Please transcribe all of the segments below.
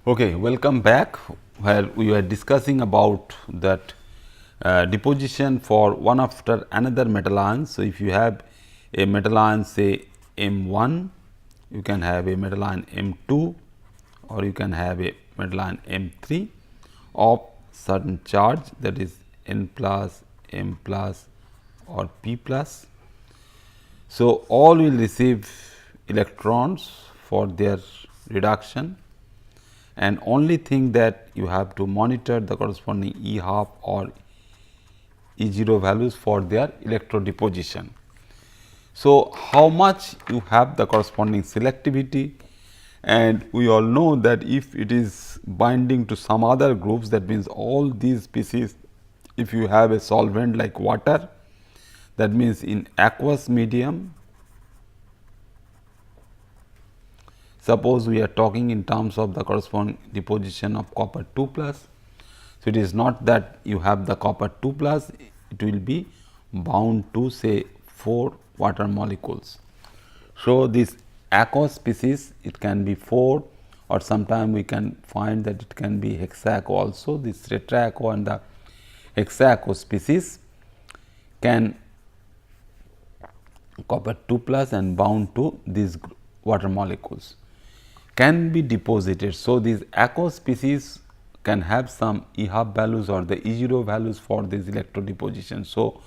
Okay, welcome back, where we were discussing about that deposition for one after another metal ions. So, if you have a metal ion say M1, you can have a metal ion M2 or you can have a metal ion M3 of certain charge, that is N plus, M plus or P plus. So, all will receive electrons for their reduction, and only thing that you have to monitor the corresponding E half or E 0 values for their electrodeposition. So, how much you have the corresponding selectivity, and we all know that if it is binding to some other groups, that means all these species, if you have a solvent like water, that means in aqueous medium, suppose we are talking in terms of the corresponding deposition of copper 2 plus. So, it is not that you have the copper 2 plus, it will be bound to say 4 water molecules. So, this aqueous species, it can be 4, or sometime we can find that it can be hexaco also. This tetraco and the hexaco species can copper 2 plus and bound to these water molecules can be deposited. So, these aqueous species can have some E half values or the E 0 values for this electrodeposition. So,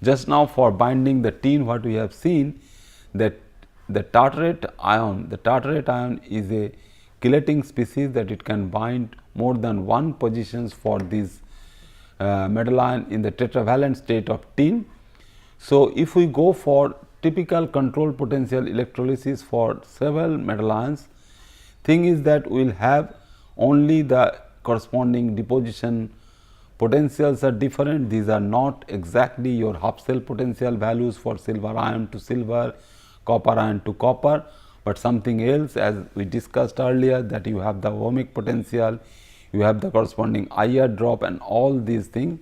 just now for binding the tin, what we have seen that the tartrate ion is a chelating species, that it can bind more than one positions for this metal ion in the tetravalent state of tin. So, if we go for typical control potential electrolysis for several metal ions, thing is that we will have only the corresponding deposition potentials are different. These are not exactly your half cell potential values for silver ion to silver, copper ion to copper, but something else, as we discussed earlier, that you have the ohmic potential, you have the corresponding IR drop and all these things.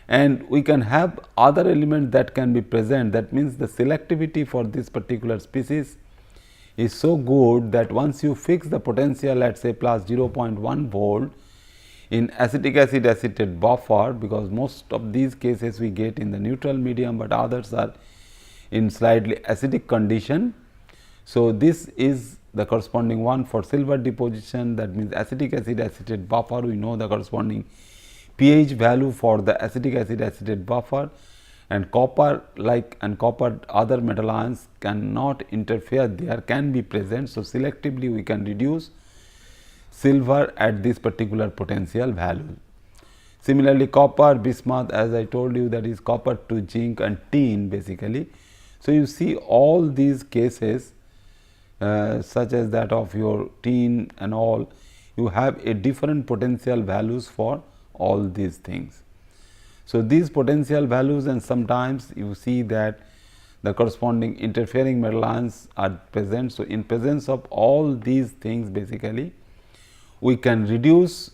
And we can have other elements that can be present, that means the selectivity for this particular species is so good that once you fix the potential at say plus 0.1 volt in acetic acid acetate buffer, because most of these cases we get in the neutral medium, but others are in slightly acidic condition. So, this is the corresponding one for silver deposition, that means acetic acid acetate buffer. We know the corresponding pH value for the acetic acid acetate buffer, and copper copper other metal ions cannot interfere there, can be present. So, selectively we can reduce silver at this particular potential value. Similarly, copper, bismuth, as I told you, that is copper to zinc and tin basically. So, you see all these cases such as that of your tin and all, you have a different potential values for all these things. So, these potential values, and sometimes you see that the corresponding interfering metal ions are present. So, in presence of all these things basically, we can reduce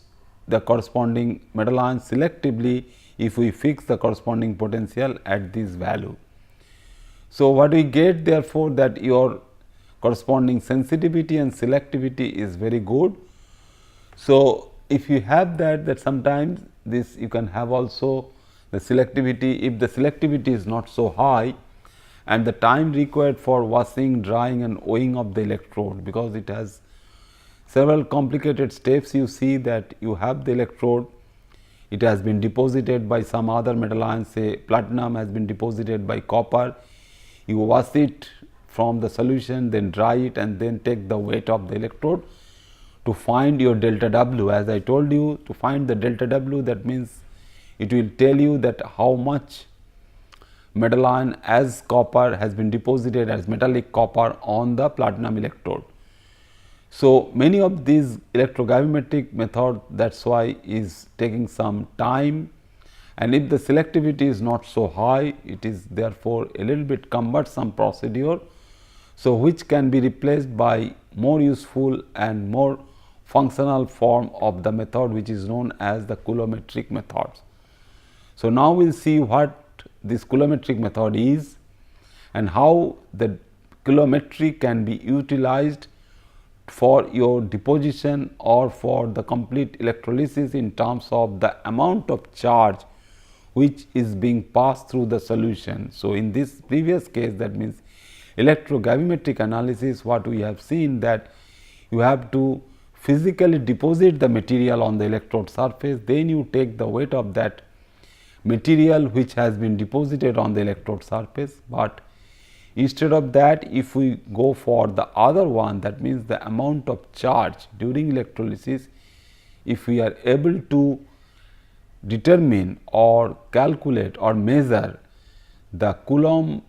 the corresponding metal ions selectively if we fix the corresponding potential at this value. So, what we get therefore, that your corresponding sensitivity and selectivity is very good. So, if you have that sometimes this you can have also the selectivity. If the selectivity is not so high, and the time required for washing, drying and weighing of the electrode, because it has several complicated steps, you see that you have the electrode, it has been deposited by some other metal ion, say platinum has been deposited by copper, you wash it from the solution, then dry it and then take the weight of the electrode to find your delta W. As I told you, to find the delta W, that means it will tell you that how much metal ion as copper has been deposited as metallic copper on the platinum electrode. So, many of these electrogravimetric method, that is why is taking some time, and if the selectivity is not so high, it is therefore a little bit cumbersome procedure. So, which can be replaced by more useful and more functional form of the method, which is known as the coulometric methods. So, now we will see what this coulometric method is and how the coulometry can be utilized for your deposition or for the complete electrolysis in terms of the amount of charge which is being passed through the solution. So, in this previous case, that means electrogravimetric analysis, what we have seen that you have to physically deposit the material on the electrode surface, then you take the weight of that material which has been deposited on the electrode surface. But instead of that, if we go for the other one, that means the amount of charge during electrolysis, if we are able to determine or calculate or measure the Coulomb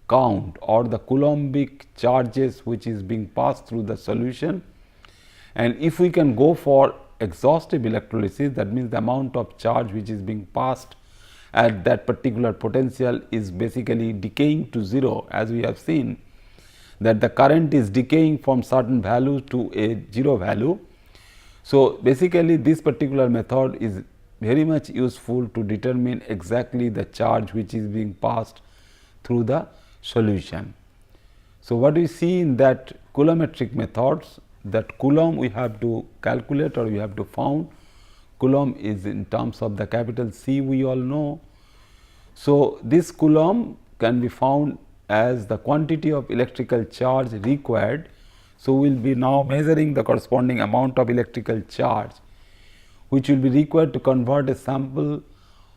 count or the Coulombic charges which is being passed through the solution, and if we can go for exhaustive electrolysis, that means the amount of charge which is being passed at that particular potential is basically decaying to 0, as we have seen that the current is decaying from certain value to a 0 value. So, basically this particular method is very much useful to determine exactly the charge which is being passed through the solution. So, what we see in that coulometric methods, that Coulomb we have to calculate or we have to found. Coulomb is in terms of the capital C, we all know. So, this Coulomb can be found as the quantity of electrical charge required. So, we will be now measuring the corresponding amount of electrical charge which will be required to convert a sample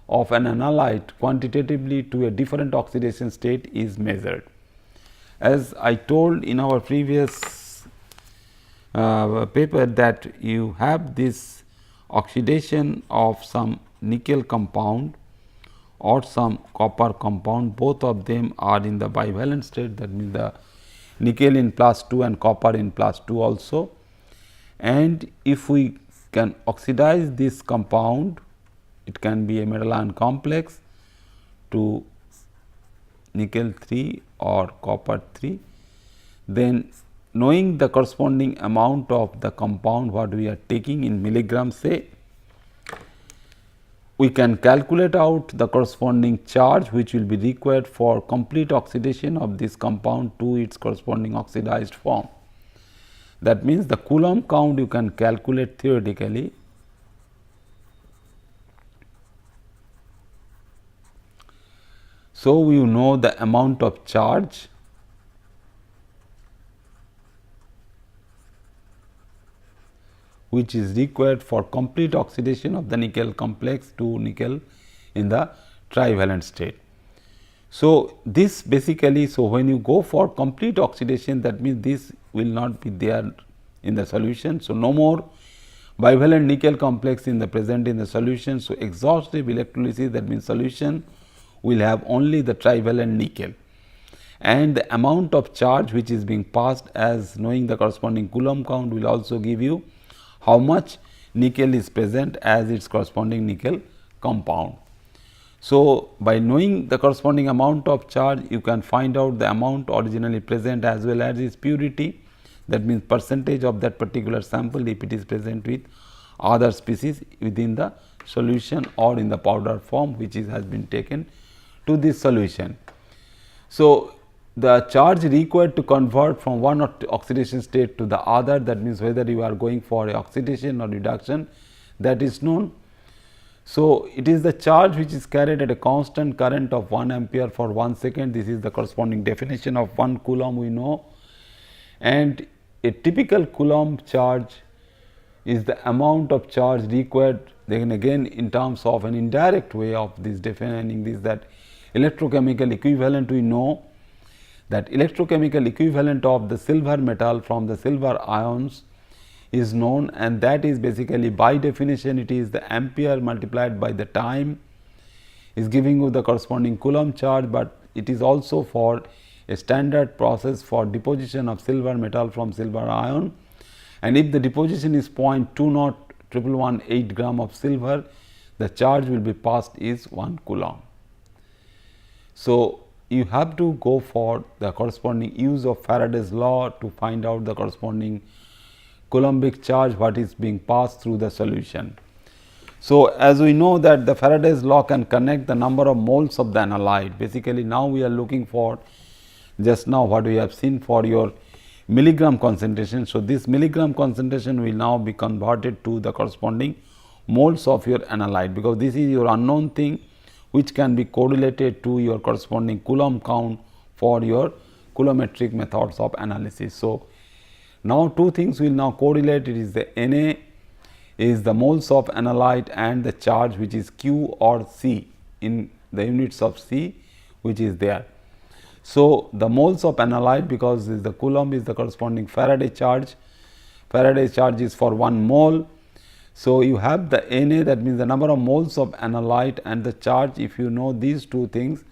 of an analyte quantitatively to a different oxidation state is measured. As I told in our previous paper that you have this oxidation of some nickel compound or some copper compound, both of them are in the bivalent state, that means the nickel in +2 and copper in +2 also. And if we can oxidize this compound, it can be a metal ion complex to nickel 3 or copper 3, then knowing the corresponding amount of the compound what we are taking in milligrams say, we can calculate out the corresponding charge which will be required for complete oxidation of this compound to its corresponding oxidized form. That means, the Coulomb count you can calculate theoretically. So, you know the amount of charge which is required for complete oxidation of the nickel complex to nickel in the trivalent state. So, this basically, so when you go for complete oxidation, that means this will not be there in the solution. So, no more bivalent nickel complex in the present in the solution. So, exhaustive electrolysis, that means solution will have only the trivalent nickel, and the amount of charge which is being passed, as knowing the corresponding Coulomb count will also give you how much nickel is present as its corresponding nickel compound. So, by knowing the corresponding amount of charge, you can find out the amount originally present as well as its purity, that means percentage of that particular sample if it is present with other species within the solution or in the powder form which has been taken to this solution. So, the charge required to convert from one oxidation state to the other, that means whether you are going for a oxidation or reduction, that is known. So, it is the charge which is carried at a constant current of 1 ampere for 1 second. This is the corresponding definition of 1 coulomb we know, and a typical Coulomb charge is the amount of charge required, then again in terms of an indirect way of this defining this, that electrochemical equivalent we know that electrochemical equivalent of the silver metal from the silver ions is known, and that is basically by definition it is the ampere multiplied by the time is giving you the corresponding Coulomb charge, but it is also for a standard process for deposition of silver metal from silver ion, and if the deposition is 0.20118 gram of silver, the charge will be passed is 1 coulomb. So, you have to go for the corresponding use of Faraday's law to find out the corresponding Coulombic charge what is being passed through the solution. So, as we know that the Faraday's law can connect the number of moles of the analyte. Basically, now we are looking for just now what we have seen for your milligram concentration. So, this milligram concentration will now be converted to the corresponding moles of your analyte, because this is your unknown thing which can be correlated to your corresponding Coulomb count for your coulometric methods of analysis. So, now two things will now correlate. It is the Na is the moles of analyte and the charge which is Q or C in the units of C which is there. So, the moles of analyte, because the Coulomb is the corresponding Faraday charge is for 1 mole. So, you have the Na, that means the number of moles of analyte, and the charge. If you know these two things,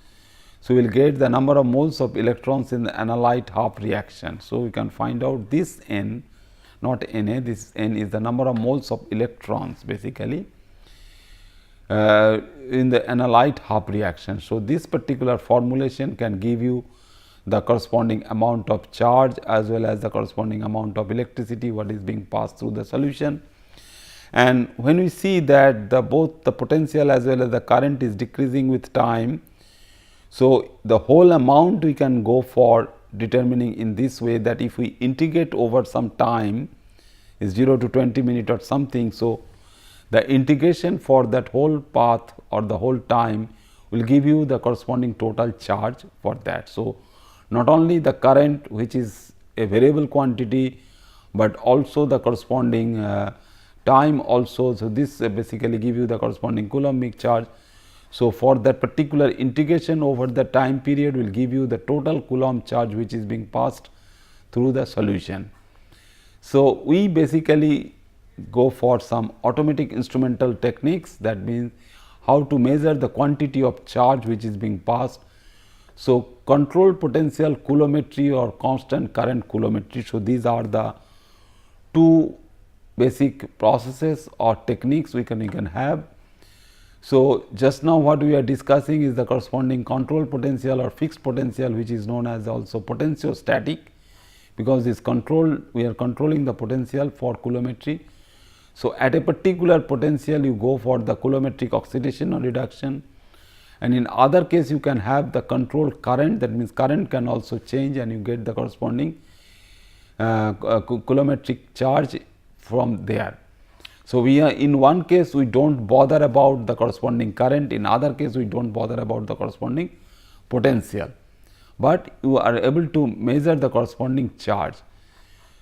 so we will get the number of moles of electrons in the analyte half reaction. So, we can find out this N, not Na, this N is the number of moles of electrons basically in the analyte half reaction. So, this particular formulation can give you the corresponding amount of charge as well as the corresponding amount of electricity what is being passed through the solution. And when we see that both the potential as well as the current is decreasing with time, so the whole amount we can go for determining in this way, that if we integrate over some time is 0 to 20 minutes or something. So, the integration for that whole path or the whole time will give you the corresponding total charge for that. So, not only the current which is a variable quantity, but also the corresponding time also. So, this basically give you the corresponding Coulombic charge. So, for that particular integration over the time period will give you the total Coulomb charge which is being passed through the solution. So, we basically go for some automatic instrumental techniques, that means how to measure the quantity of charge which is being passed. So, controlled potential coulometry or constant current coulometry. So, these are the two basic processes or techniques we can have. So, just now what we are discussing is the corresponding control potential or fixed potential, which is known as also potentiostatic, because this control, we are controlling the potential for coulometry. So, at a particular potential you go for the coulometric oxidation or reduction, and in other case you can have the controlled current, that means current can also change and you get the corresponding coulometric charge from there. So, we are in one case we do not bother about the corresponding current, in other case we do not bother about the corresponding potential, but you are able to measure the corresponding charge.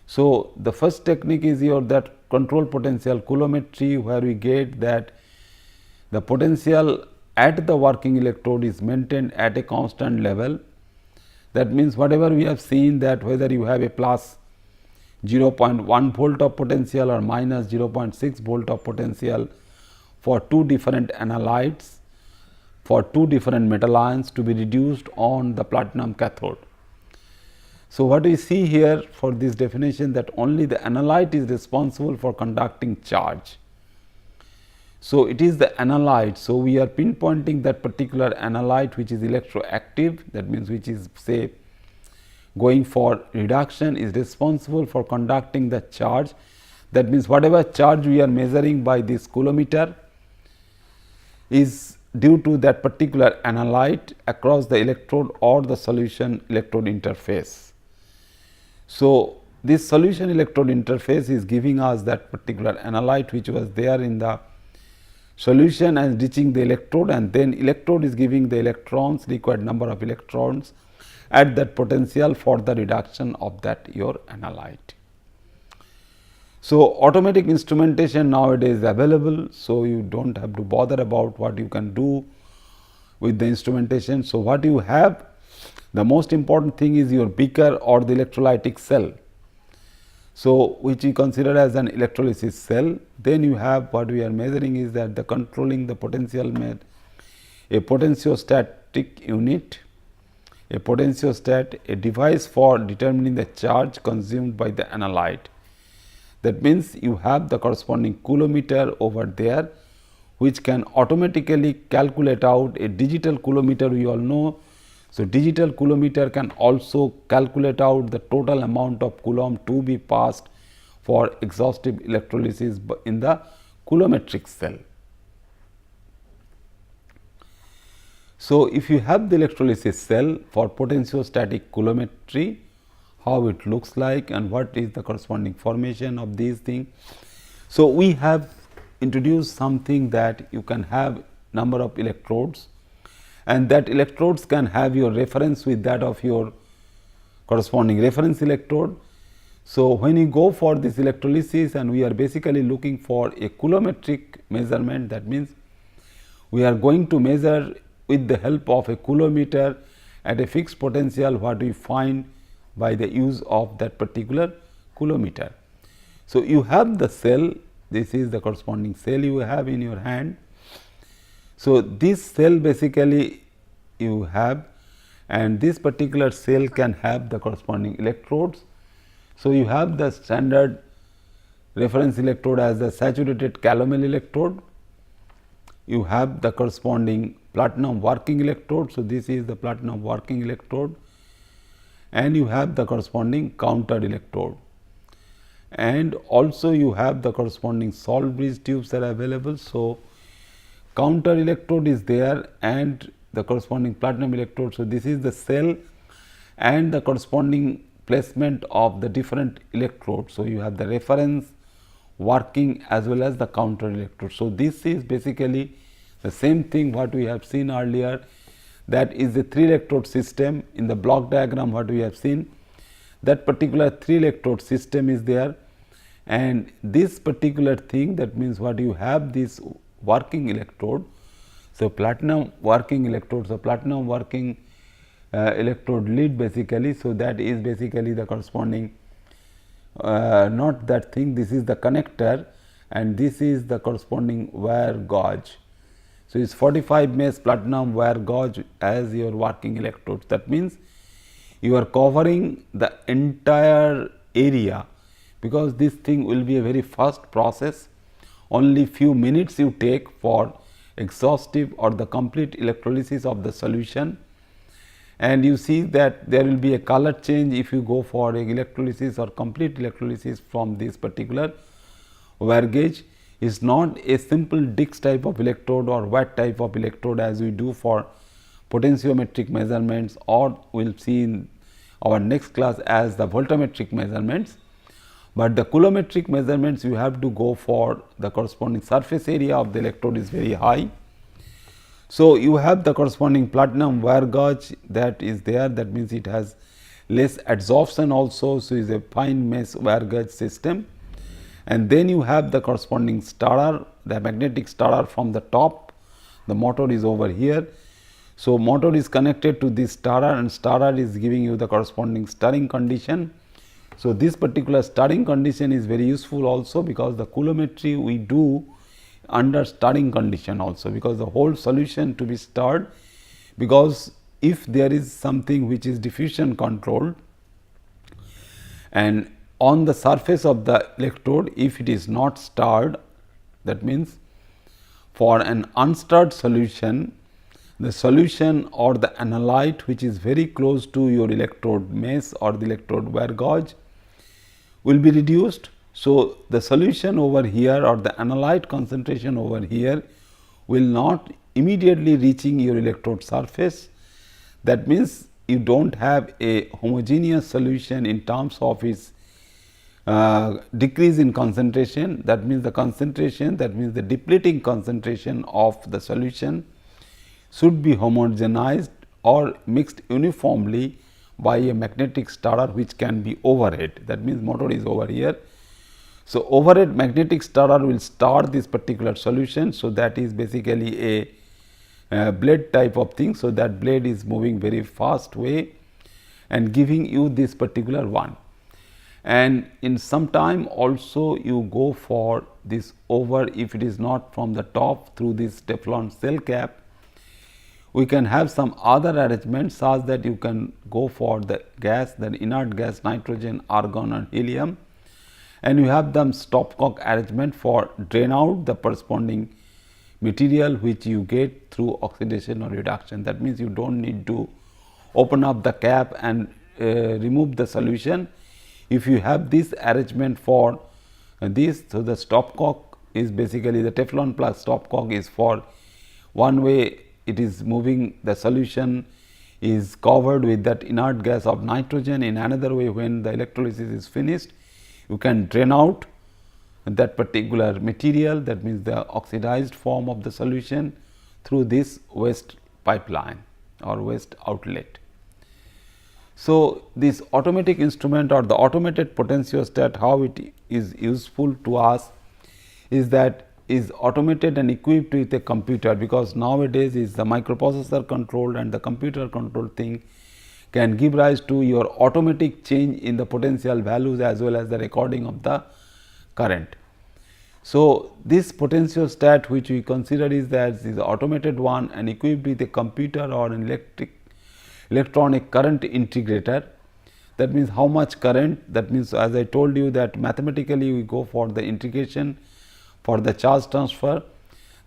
So, the first technique is your that control potential coulometry, where we get that the potential at the working electrode is maintained at a constant level. That means, whatever we have seen, that whether you have a plus 0.1 volt of potential or minus 0.6 volt of potential for two different analytes, for two different metal ions to be reduced on the platinum cathode. So, what we see here for this definition, that only the analyte is responsible for conducting charge. So, it is the analyte. So, we are pinpointing that particular analyte which is electroactive, that means which is say going for reduction, is responsible for conducting the charge. That means, whatever charge we are measuring by this coulometer is due to that particular analyte across the electrode or the solution electrode interface. So, this solution electrode interface is giving us that particular analyte which was there in the solution and reaching the electrode, and then electrode is giving the electrons, required number of electrons at that potential for the reduction of that your analyte. So, automatic instrumentation nowadays is available. So, you do not have to bother about what you can do with the instrumentation. So, what you have, the most important thing is your beaker or the electrolytic cell. So, which we consider as an electrolysis cell. Then you have what we are measuring is that the controlling the potential made a potentiostatic unit, a potentiostat, a device for determining the charge consumed by the analyte. That means, you have the corresponding coulometer over there, which can automatically calculate out a digital coulometer, we all know. So, digital coulometer can also calculate out the total amount of coulomb to be passed for exhaustive electrolysis in the coulometric cell. So, if you have the electrolysis cell for potentiostatic coulometry, how it looks like and what is the corresponding formation of these things. So, we have introduced something that you can have number of electrodes, and that electrodes can have your reference with that of your corresponding reference electrode. So, when you go for this electrolysis and we are basically looking for a coulometric measurement, that means we are going to measure with the help of a coulometer at a fixed potential what we find by the use of that particular coulometer. So, you have the cell, this is the corresponding cell you have in your hand. So, this cell basically you have, and this particular cell can have the corresponding electrodes. So, you have the standard reference electrode as the saturated calomel electrode, you have the corresponding platinum working electrode. So, this is the platinum working electrode, and you have the corresponding counter electrode, and also you have the corresponding salt bridge tubes are available. So, counter electrode is there and the corresponding platinum electrode. So, this is the cell and the corresponding placement of the different electrodes. So, you have the reference working as well as the counter electrode. So, this is basically the same thing what we have seen earlier, that is the 3 electrode system. In the block diagram what we have seen, that particular 3 electrode system is there, and this particular thing, that means what you have this working electrode. So, platinum working electrode. So, platinum working electrode lead basically. So, that is basically the corresponding not that thing, this is the connector and this is the corresponding wire gauge. So, it is 45 mesh platinum wire gauge as your working electrode. That means you are covering the entire area, because this thing will be a very fast process, only few minutes you take for exhaustive or the complete electrolysis of the solution. And you see that there will be a color change if you go for a electrolysis or complete electrolysis from this particular wire gauge. Is not a simple Dix type of electrode or watt type of electrode as we do for potentiometric measurements, or we will see in our next class as the voltammetric measurements. But the coulometric measurements, you have to go for the corresponding surface area of the electrode is very high. So, you have the corresponding platinum wire gauge that is there, that means it has less adsorption also. So, it is a fine mesh wire gauge system, and then you have the corresponding starter, the magnetic starter from the top, the motor is over here. So, motor is connected to this starter and starter is giving you the corresponding stirring condition. So, this particular stirring condition is very useful also, because the coulometry we do under stirring condition also, because the whole solution to be stirred, because if there is something which is diffusion controlled and on the surface of the electrode, if it is not stirred, that means for an unstirred solution, the solution or the analyte which is very close to your electrode mesh or the electrode wire gauge will be reduced. So, the solution over here or the analyte concentration over here will not immediately reaching your electrode surface. That means, you do not have a homogeneous solution in terms of its decrease in concentration. That means, the concentration, that means the depleting concentration of the solution should be homogenized or mixed uniformly by a magnetic starter which can be overhead. That means, motor is over here. So, overhead magnetic starter will start this particular solution. So, that is basically a blade type of thing. So, that blade is moving very fast way and giving you this particular one. And in some time also you go for this over, if it is not from the top through this Teflon cell cap, we can have some other arrangement such that you can go for the gas, the inert gas, nitrogen, argon and helium, and you have them stopcock arrangement for drain out the corresponding material which you get through oxidation or reduction. That means, you do not need to open up the cap and remove the solution. If you have this arrangement for this, so the stopcock is basically the Teflon plus stopcock is for one way, it is moving the solution is covered with that inert gas of nitrogen. In another way, when the electrolysis is finished, you can drain out that particular material, that means the oxidized form of the solution, through this waste pipeline or waste outlet. So, this automatic instrument or the automated potentiostat, how it is useful to us is that is automated and equipped with a computer, because nowadays is the microprocessor controlled and the computer controlled thing can give rise to your automatic change in the potential values as well as the recording of the current. So, this potentiostat which we consider is that is the automated one and equipped with a computer or an electronic current integrator. That means how much current, that means as I told you that mathematically we go for the integration for the charge transfer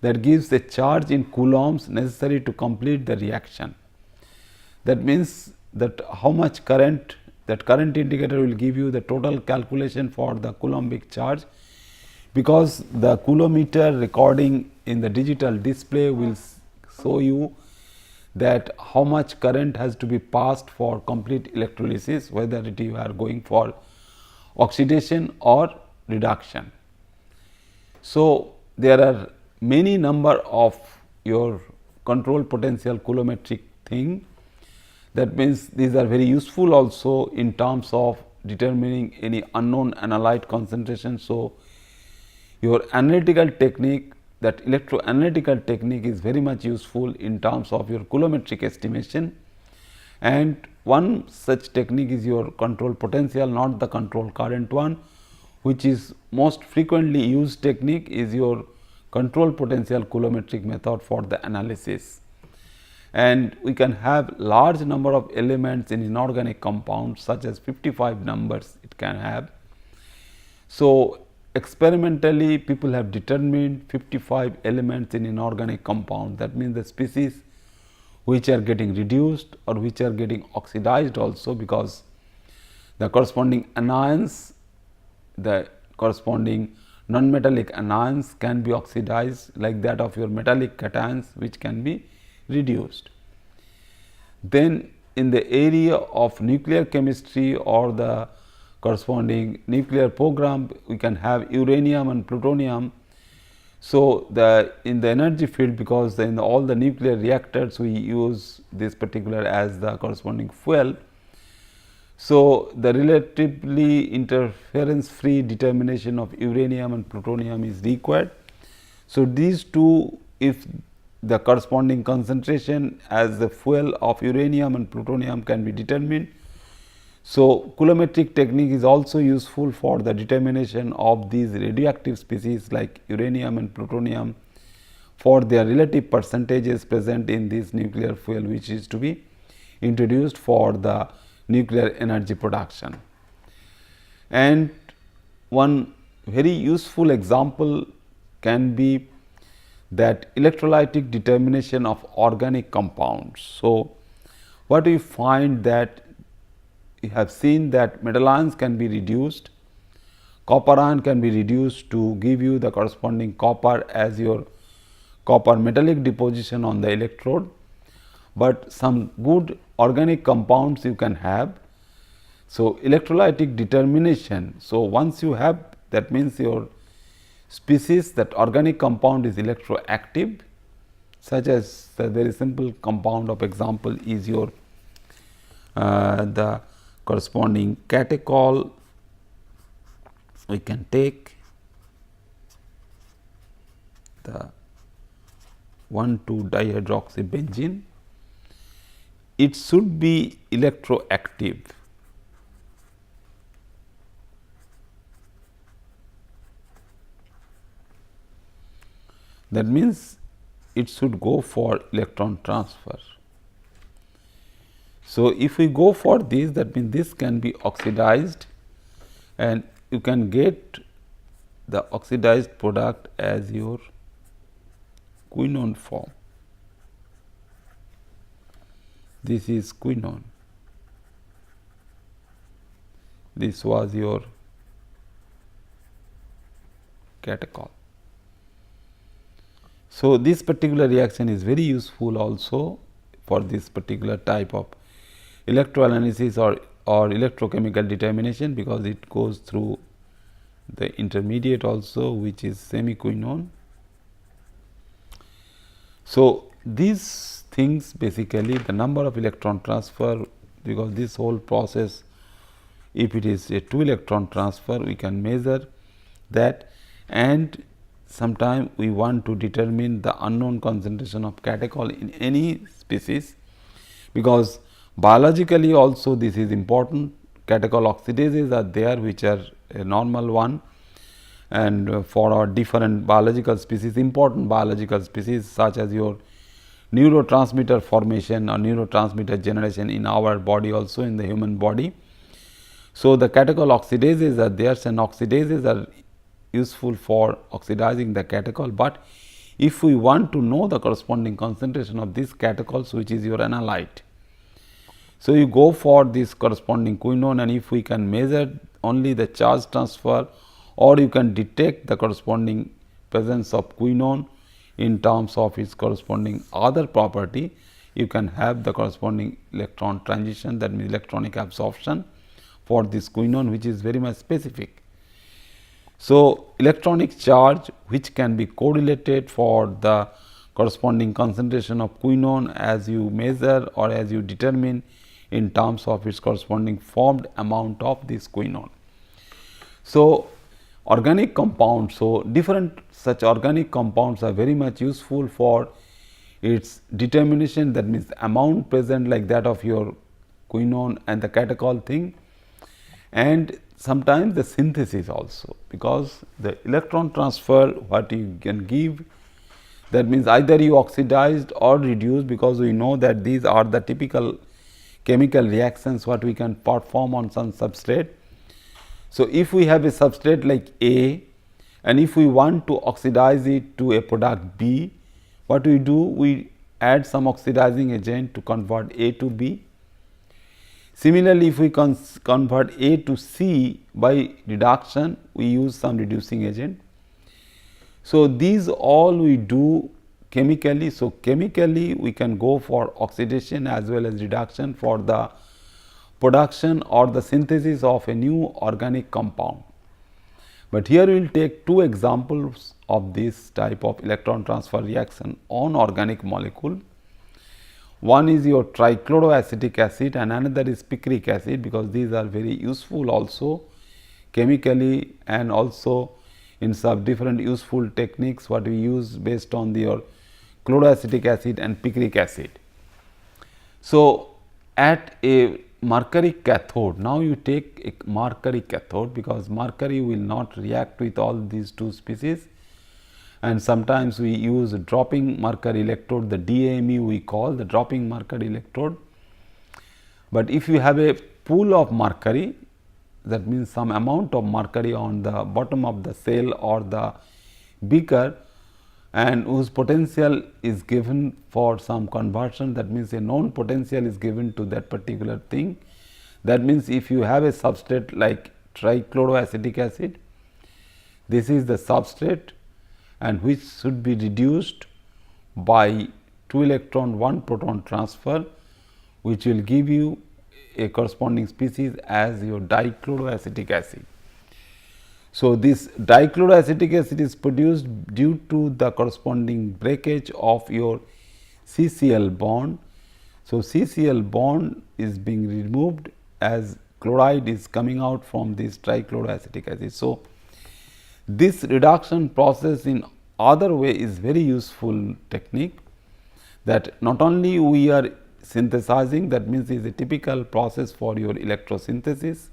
that gives the charge in coulombs necessary to complete the reaction. That means that how much current, that current indicator will give you the total calculation for the coulombic charge, because the coulometer recording in the digital display will show you that how much current has to be passed for complete electrolysis, whether it you are going for oxidation or reduction. So, there are many number of your control potential coulometric thing. That means these are very useful also in terms of determining any unknown analyte concentration. So, your analytical technique, that electroanalytical technique is very much useful in terms of your coulometric estimation, and one such technique is your control potential, not the control current one, which is most frequently used technique is your control potential coulometric method for the analysis. And we can have large number of elements in inorganic compounds, such as 55 numbers it can have. So, experimentally people have determined 55 elements in inorganic compound. That means the species which are getting reduced or which are getting oxidized also, because the corresponding anions, the corresponding non-metallic anions can be oxidized like that of your metallic cations, which can be reduced. Then in the area of nuclear chemistry or the corresponding nuclear program, we can have uranium and plutonium. So, in the energy field, because in all the nuclear reactors we use this particular as the corresponding fuel. So, the relatively interference free determination of uranium and plutonium is required. So, these two, if the corresponding concentration as the fuel of uranium and plutonium can be determined. So, coulometric technique is also useful for the determination of these radioactive species like uranium and plutonium for their relative percentages present in this nuclear fuel, which is to be introduced for the nuclear energy production. And one very useful example can be that electrolytic determination of organic compounds. So, what we find that we have seen that metal ions can be reduced, copper ion can be reduced to give you the corresponding copper as your copper metallic deposition on the electrode, but some good organic compounds you can have. So, electrolytic determination. So, once you have, that means your species, that organic compound is electroactive, such as the very simple compound of example is your the corresponding catechol. We can take the 1,2-dihydroxybenzene. It should be electroactive. That means it should go for electron transfer. So, if we go for this, that means this can be oxidized and you can get the oxidized product as your quinone form. This is quinone. This was your catechol. So, this particular reaction is very useful also for this particular type of electroanalysis or electrochemical determination, because it goes through the intermediate also, which is semiquinone. So, these things basically the number of electron transfer, because this whole process, if it is a 2 electron transfer, we can measure that, and sometime we want to determine the unknown concentration of catechol in any species, because biologically also this is important. Catechol oxidases are there, which are a normal one, and for our different biological species, important biological species such as your neurotransmitter formation or neurotransmitter generation in our body, also in the human body. So, the catechol oxidases are there, and oxidases are useful for oxidizing the catechol, but if we want to know the corresponding concentration of these catechols, which is your analyte, so you go for this corresponding quinone, and if we can measure only the charge transfer, or you can detect the corresponding presence of quinone in terms of its corresponding other property, you can have the corresponding electron transition, that means electronic absorption for this quinone, which is very much specific. So, electronic charge which can be correlated for the corresponding concentration of quinone as you measure or as you determine in terms of its corresponding formed amount of this quinone. So, organic compounds, so different such organic compounds are very much useful for its determination, that means the amount present like that of your quinone and the catechol thing, and sometimes the synthesis also, because the electron transfer what you can give, that means either you oxidized or reduced, because we know that these are the typical chemical reactions what we can perform on some substrate. So, if we have a substrate like A, and if we want to oxidize it to a product B, what we do? We add some oxidizing agent to convert A to B. Similarly, if we convert A to C by reduction, we use some reducing agent. So, these all we do chemically. So, chemically we can go for oxidation as well as reduction for the production or the synthesis of a new organic compound. But here we will take two examples of this type of electron transfer reaction on organic molecule. One is your trichloroacetic acid and another is picric acid, because these are very useful also chemically and also in some different useful techniques what we use based on your chloroacetic acid and picric acid. So, at a mercury cathode, now you take a mercury cathode, because mercury will not react with all these two species, and sometimes we use a dropping mercury electrode, the DAME we call the dropping mercury electrode. But if you have a pool of mercury, that means some amount of mercury on the bottom of the cell or the beaker, and whose potential is given for some conversion, that means a known potential is given to that particular thing. That means, if you have a substrate like trichloroacetic acid, this is the substrate, and which should be reduced by 2 electron 1 proton transfer, which will give you a corresponding species as your dichloroacetic acid. So, this dichloroacetic acid is produced due to the corresponding breakage of your CCl bond. So, CCl bond is being removed as chloride is coming out from this trichloroacetic acid. So, this reduction process in other way is very useful technique, that not only we are synthesizing, that means is a typical process for your electrosynthesis,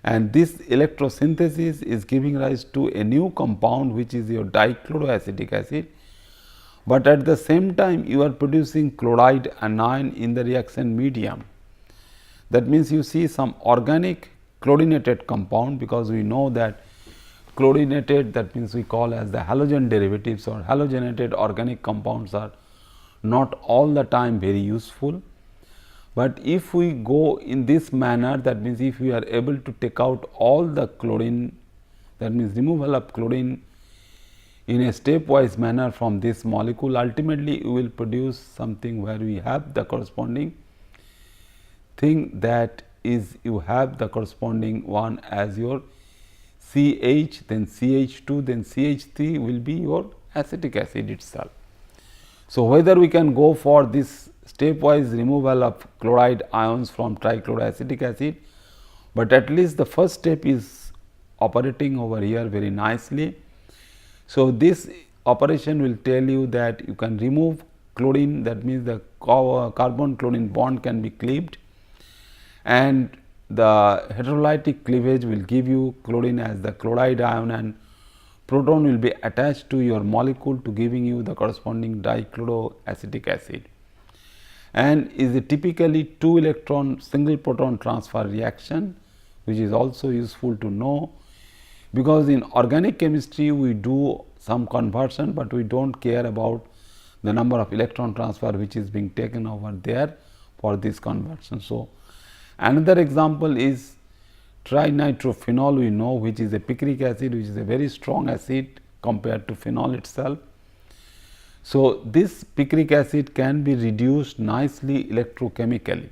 and this electrosynthesis is giving rise to a new compound which is your dichloroacetic acid, but at the same time you are producing chloride anion in the reaction medium. That means, you see some organic chlorinated compound, because we know that chlorinated, that means we call as the halogen derivatives or halogenated organic compounds are not all the time very useful. But if we go in this manner, that means if we are able to take out all the chlorine, that means removal of chlorine in a stepwise manner from this molecule. Ultimately, you will produce something where we have the corresponding thing, that is you have the corresponding one as your CH, then CH2, then CH3 will be your acetic acid itself. So, whether we can go for this stepwise removal of chloride ions from trichloroacetic acid, but at least the first step is operating over here very nicely. So, this operation will tell you that you can remove chlorine, that means the carbon chlorine bond can be cleaved, and the heterolytic cleavage will give you chlorine as the chloride ion, and proton will be attached to your molecule to giving you the corresponding dichloroacetic acid, and is a typically 2 electron single proton transfer reaction, which is also useful to know, because in organic chemistry we do some conversion, but we do not care about the number of electron transfer which is being taken over there for this conversion. So, another example is trinitrophenol, we know, which is a picric acid, which is a very strong acid compared to phenol itself. So, this picric acid can be reduced nicely electrochemically,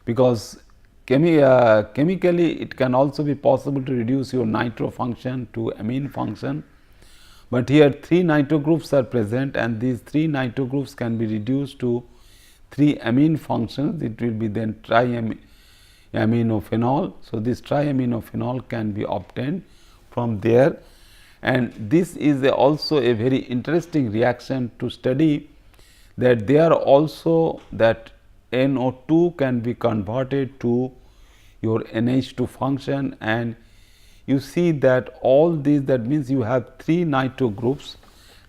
because chemically it can also be possible to reduce your nitro function to amine function, but here 3 nitro groups are present, and these 3 nitro groups can be reduced to 3 amine functions. It will be then triaminophenol. So, this triaminophenol can be obtained from there, and this is also a very interesting reaction to study, that there also that NO2 can be converted to your NH2 function, and you see that all these, that means you have 3 nitro groups,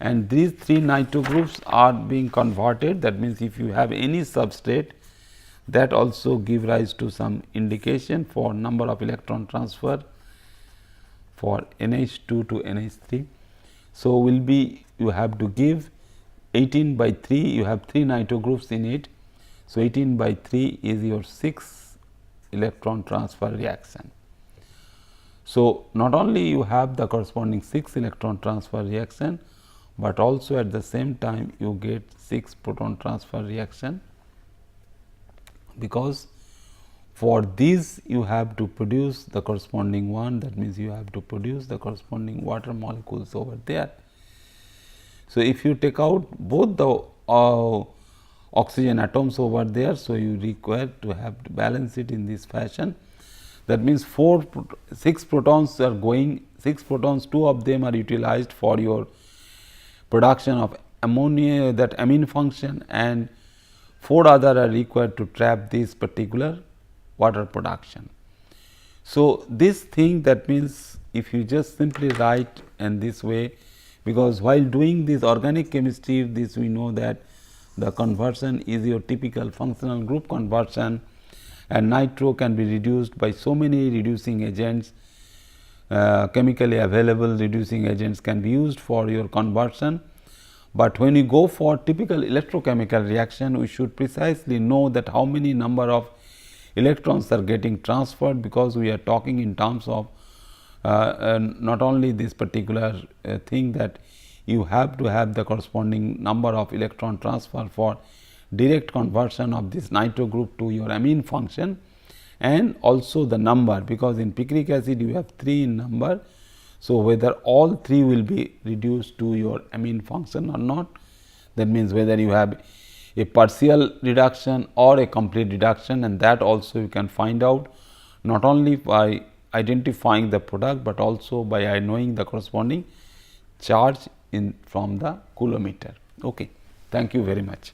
and these 3 nitro groups are being converted. That means, if you have any substrate, that also give rise to some indication for number of electron transfer for NH2 to NH3. So, will be you have to give 18 by 3, you have 3 nitro groups in it. So, 18 by 3 is your 6 electron transfer reaction. So, not only you have the corresponding 6 electron transfer reaction, but also at the same time you get 6 proton transfer reaction, because for these you have to produce the corresponding one, that means you have to produce the corresponding water molecules over there. So, if you take out both the oxygen atoms over there, so you require to have to balance it in this fashion. That means 6 protons are going, 6 protons, 2 of them are utilized for your production of ammonia, that amine function, and 4 other are required to trap this particular water production. So, this thing, that means if you just simply write in this way, because while doing this organic chemistry, this we know that the conversion is your typical functional group conversion, and nitro can be reduced by so many reducing agents, chemically available reducing agents can be used for your conversion. But when you go for typical electrochemical reaction, we should precisely know that how many number of electrons are getting transferred, because we are talking in terms of not only this particular thing, that you have to have the corresponding number of electron transfer for direct conversion of this nitro group to your amine function, and also the number, because in picric acid you have 3 in number. So, whether all 3 will be reduced to your amine function or not, that means whether you have a partial reduction or a complete reduction, and that also you can find out not only by identifying the product, but also by knowing the corresponding charge in from the coulometer. Okay. Thank you very much.